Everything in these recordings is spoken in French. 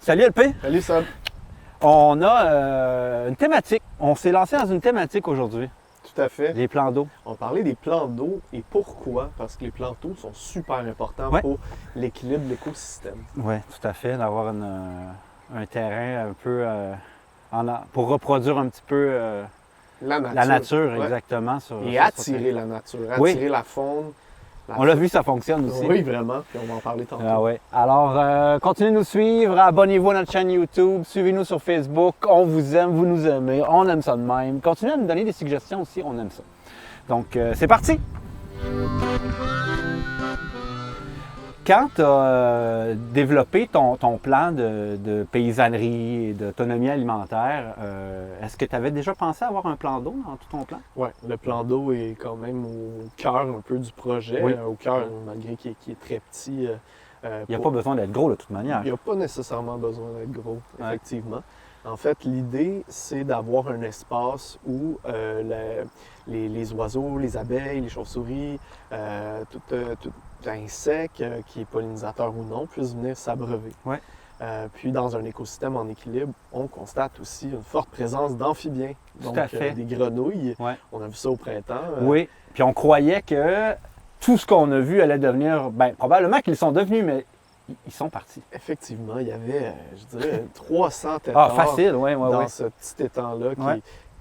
Salut LP! Salut Sam! On a une thématique. On s'est lancé dans une thématique aujourd'hui. Tout à fait. Les plans d'eau. On parlait des plans d'eau et pourquoi? Parce que les plans d'eau sont super importants pour l'équilibre de l'écosystème. Oui, tout à fait. D'avoir un terrain un peu pour reproduire un petit peu la nature. La nature, exactement. Et attirer la nature, attirer la faune. On l'a vu, ça fonctionne aussi. Oui, vraiment. Puis on va en parler tantôt. Ah ouais. Alors, continuez de nous suivre. Abonnez-vous à notre chaîne YouTube. Suivez-nous sur Facebook. On vous aime, vous nous aimez. On aime ça de même. Continuez à nous donner des suggestions aussi. On aime ça. Donc, c'est parti! Quand tu as développé ton plan de paysannerie et d'autonomie alimentaire, est-ce que tu avais déjà pensé à avoir un plan d'eau dans tout ton plan? Oui, le plan d'eau est quand même au cœur un peu du projet, au cœur, malgré qu'il est très petit. Il n'y a pas besoin d'être gros de toute manière. Il n'y a pas nécessairement besoin d'être gros, effectivement. En fait, l'idée, c'est d'avoir un espace où les oiseaux, les abeilles, les chauves-souris, tout insecte qui est pollinisateur ou non, puisse venir s'abreuver. Ouais. Puis dans un écosystème en équilibre, on constate aussi une forte présence d'amphibiens. Donc des grenouilles. Ouais. On a vu ça au printemps. Oui, puis on croyait que tout ce qu'on a vu allait devenir, bien, probablement qu'ils sont devenus, mais ils sont partis. Effectivement, il y avait, je dirais, 300 hectares dans ce petit étang-là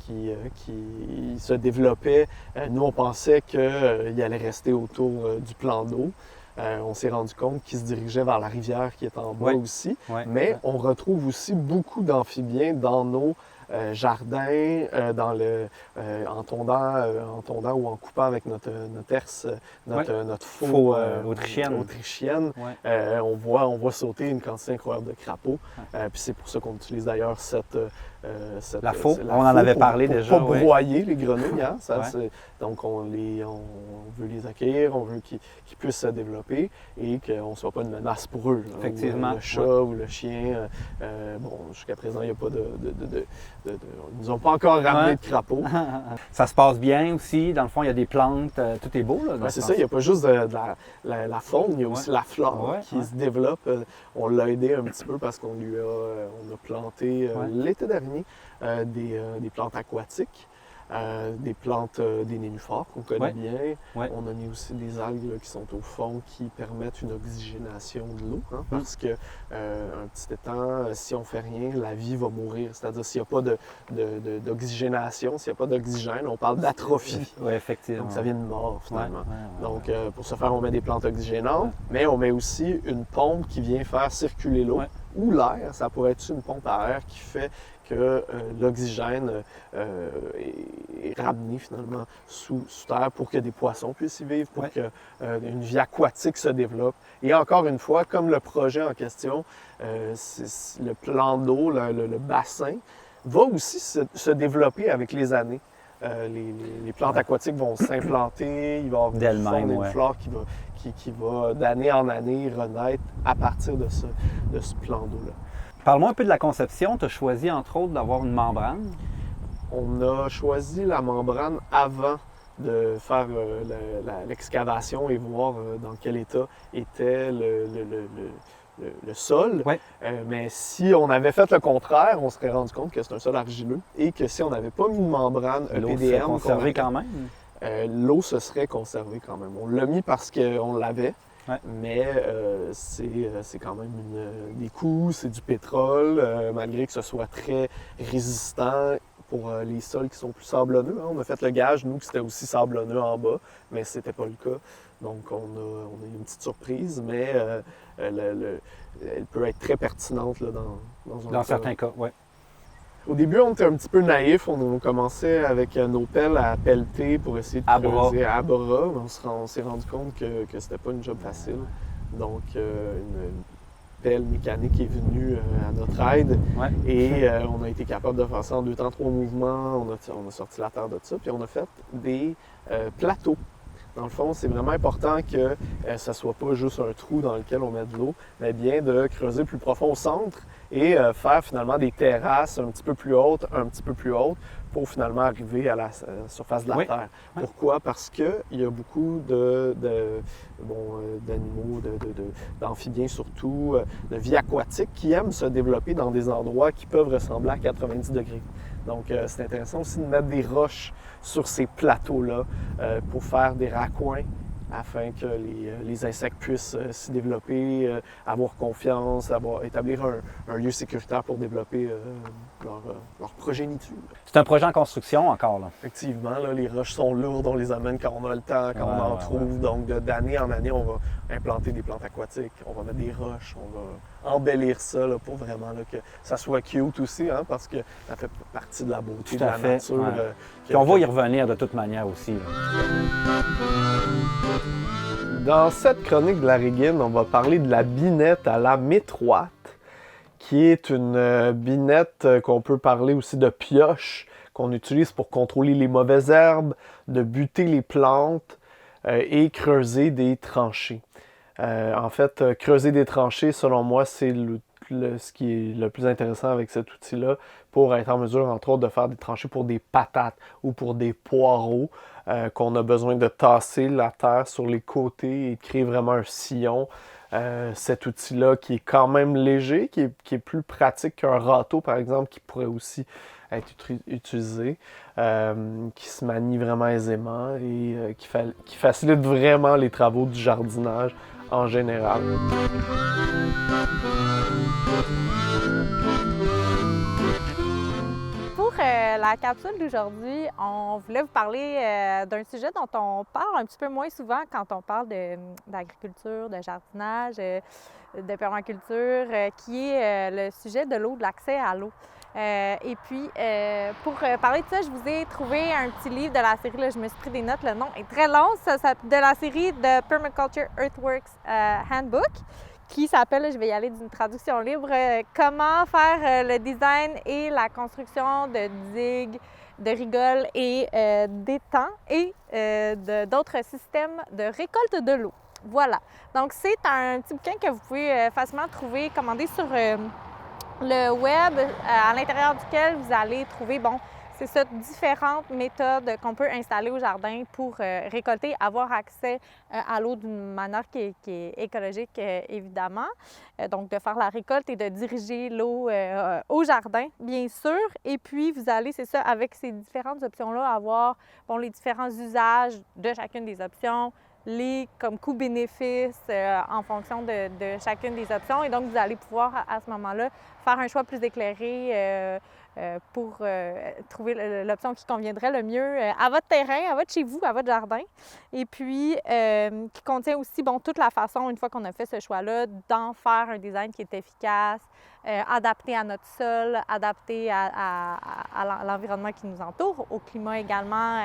qui se développait. Nous, on pensait qu'il allait rester autour du plan d'eau. On s'est rendu compte qu'il se dirigeait vers la rivière qui est en bas aussi. Mais on retrouve aussi beaucoup d'amphibiens dans nos jardins, en tondant ou en coupant avec notre herse, notre faux autrichienne. On voit sauter une quantité incroyable de crapauds. Puis c'est pour ça qu'on utilise d'ailleurs la faux. On en avait parlé déjà. Pour pas broyer les grenouilles. Hein? Donc on veut les accueillir, on veut qu'ils puissent se développer et qu'on ne soit pas une menace pour eux. Là, effectivement. Le chat ou le chien. Jusqu'à présent, il n'y a pas ils ne nous ont pas encore ramené de crapauds. Ça se passe bien aussi. Dans le fond, il y a des plantes. Tout est beau. C'est ça. Il n'y a pas juste la faune, il y a aussi la flore qui se développe. On l'a aidé un petit peu parce qu'on a planté l'été dernier des plantes aquatiques. Des plantes, des nénuphars qu'on connaît bien. On a mis aussi des algues là, qui sont au fond qui permettent une oxygénation de l'eau. Parce que un petit étang, si on ne fait rien, la vie va mourir. C'est-à-dire s'il n'y a pas d'oxygénation, s'il n'y a pas d'oxygène, on parle d'atrophie. Oui, effectivement. Donc ça vient de mort finalement. Donc pour ce faire, on met des plantes oxygénantes, mais on met aussi une pompe qui vient faire circuler l'eau. Ou l'air, ça pourrait être une pompe à air qui fait que l'oxygène est ramené finalement sous terre pour que des poissons puissent y vivre, pour qu'une vie aquatique se développe. Et encore une fois, comme le projet en question, le plan d'eau, le bassin, va aussi se développer avec les années. Les plantes aquatiques vont s'implanter, il va y avoir une flore qui va d'année en année renaître à partir de ce plan d'eau-là. Parle-moi un peu de la conception. Tu as choisi, entre autres, d'avoir une membrane. On a choisi la membrane avant de faire l'excavation et voir dans quel état était le sol. Mais si on avait fait le contraire, on se serait rendu compte que c'est un sol argileux et que si on n'avait pas mis de membrane EPDM... L'eau serait conservée quand même? L'eau se serait conservée quand même. On l'a mis parce qu'on l'avait. Mais c'est quand même des coûts, c'est du pétrole, malgré que ce soit très résistant pour les sols qui sont plus sablonneux. On a fait le gage, nous, que c'était aussi sablonneux en bas, mais c'était pas le cas. Donc on a eu une petite surprise, mais elle peut être très pertinente là, dans certains cas. Au début, on était un petit peu naïfs. On commençait avec nos pelles à pelleter pour essayer de creuser à bras. Mais on s'est rendu compte que c'était pas une job facile. Donc, pelle mécanique est venue à notre aide. Ouais. Et on a été capable de faire ça en 2 temps, 3 mouvements. On a sorti la terre de ça, puis on a fait des plateaux. Dans le fond, c'est vraiment important que ça ne soit pas juste un trou dans lequel on met de l'eau, mais bien de creuser plus profond au centre et faire finalement des terrasses un petit peu plus hautes, pour finalement arriver à la surface de la Terre. Oui. Pourquoi? Parce qu'il y a beaucoup d'animaux, d'amphibiens surtout, de vie aquatique qui aiment se développer dans des endroits qui peuvent ressembler à 90 degrés. Donc, c'est intéressant aussi de mettre des roches sur ces plateaux-là pour faire des raccoins afin que les insectes puissent s'y développer, avoir confiance, établir un lieu sécuritaire pour développer leur progéniture. C'est un projet en construction encore, là. Effectivement, là, les roches sont lourdes, on les amène quand on a le temps, quand on en trouve. Donc, d'année en année, on va implanter des plantes aquatiques, on va mettre des roches, on va embellir ça là, pour vraiment là, que ça soit cute aussi, hein, parce que ça fait partie de la beauté de la nature. Ouais. Puis on va y revenir de toute manière aussi. Là. Dans cette chronique de la Régine, on va parler de la binette à lame étroite, qui est une binette qu'on peut parler aussi de pioche, qu'on utilise pour contrôler les mauvaises herbes, de buter les plantes et creuser des tranchées. En fait, creuser des tranchées, selon moi, c'est ce qui est le plus intéressant avec cet outil-là pour être en mesure, entre autres, de faire des tranchées pour des patates ou pour des poireaux, qu'on a besoin de tasser la terre sur les côtés et de créer vraiment un sillon. Cet outil-là qui est quand même léger, qui est plus pratique qu'un râteau, par exemple, qui pourrait aussi être utilisé, qui se manie vraiment aisément et qui facilite vraiment les travaux du jardinage en général. Pour la capsule d'aujourd'hui, on voulait vous parler d'un sujet dont on parle un petit peu moins souvent quand on parle d'agriculture, de jardinage, de permaculture, qui est le sujet de l'eau, de l'accès à l'eau. Et puis, pour parler de ça, je vous ai trouvé un petit livre de la série, là, je me suis pris des notes, le nom est très long, de la série de Permaculture Earthworks Handbook, qui s'appelle, je vais y aller d'une traduction libre, Comment faire le design et la construction de digues, de rigoles et d'étangs et d'autres systèmes de récolte de l'eau. Voilà. Donc, c'est un petit bouquin que vous pouvez facilement trouver, commander sur le web, à l'intérieur duquel vous allez trouver, c'est ça, différentes méthodes qu'on peut installer au jardin pour récolter, avoir accès à l'eau d'une manière qui est écologique, évidemment. Donc, de faire la récolte et de diriger l'eau au jardin, bien sûr. Et puis, vous allez, c'est ça, avec ces différentes options-là, avoir les différents usages de chacune des options, les comme coûts-bénéfices en fonction de chacune des options. Et donc, vous allez pouvoir, à ce moment-là, faire un choix plus éclairé pour trouver l'option qui conviendrait le mieux à votre terrain, à votre chez vous, à votre jardin. Et puis, qui contient aussi, toute la façon, une fois qu'on a fait ce choix-là, d'en faire un design qui est efficace, adapté à notre sol, adapté à l'environnement qui nous entoure, au climat également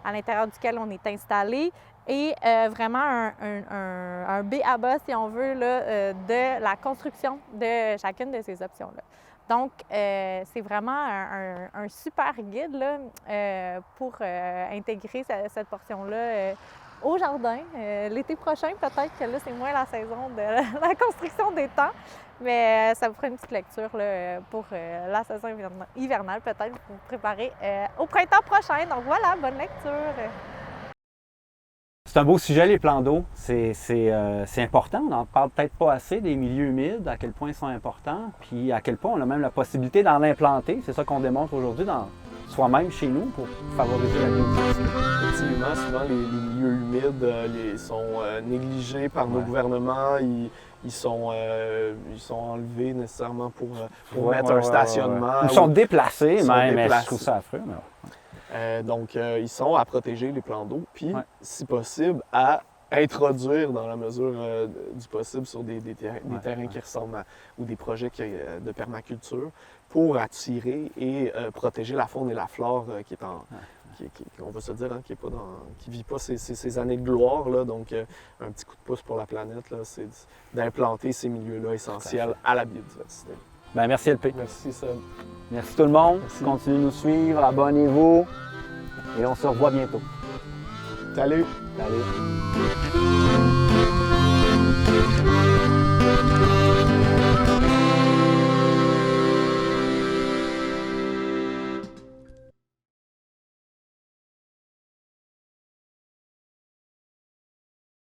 à l'intérieur duquel on est installé. Et vraiment un B.A.-ba, si on veut, là, de la construction de chacune de ces options-là. Donc, c'est vraiment un super guide là, pour intégrer cette portion-là au jardin. L'été prochain, peut-être que là, c'est moins la saison de la construction des temps, mais ça vous fera une petite lecture là, pour la saison hivernale, peut-être, pour vous préparer au printemps prochain. Donc voilà, bonne lecture! C'est un beau sujet, les plans d'eau. C'est important. On n'en parle peut-être pas assez des milieux humides, à quel point ils sont importants, puis à quel point on a même la possibilité d'en implanter. C'est ça qu'on démontre aujourd'hui dans soi-même chez nous pour favoriser la biodiversité. Effectivement, souvent les milieux humides sont négligés par nos gouvernements. Ils sont enlevés nécessairement pour mettre un stationnement. Ils sont déplacés même, mais je trouve ça affreux. Mais... Donc, ils sont à protéger les plans d'eau, puis, si possible, à introduire dans la mesure du possible sur des terrains qui ressemblent ou des projets de permaculture pour attirer et protéger la faune et la flore qui on va se dire, hein, qui ne vit pas ces années de gloire. Là, donc, un petit coup de pouce pour la planète, là, c'est d'implanter ces milieux-là essentiels à la biodiversité. Bien, merci LP. Merci, Seb. Merci tout le monde. Merci. Continuez de nous suivre, abonnez-vous et on se revoit bientôt. Salut! Salut!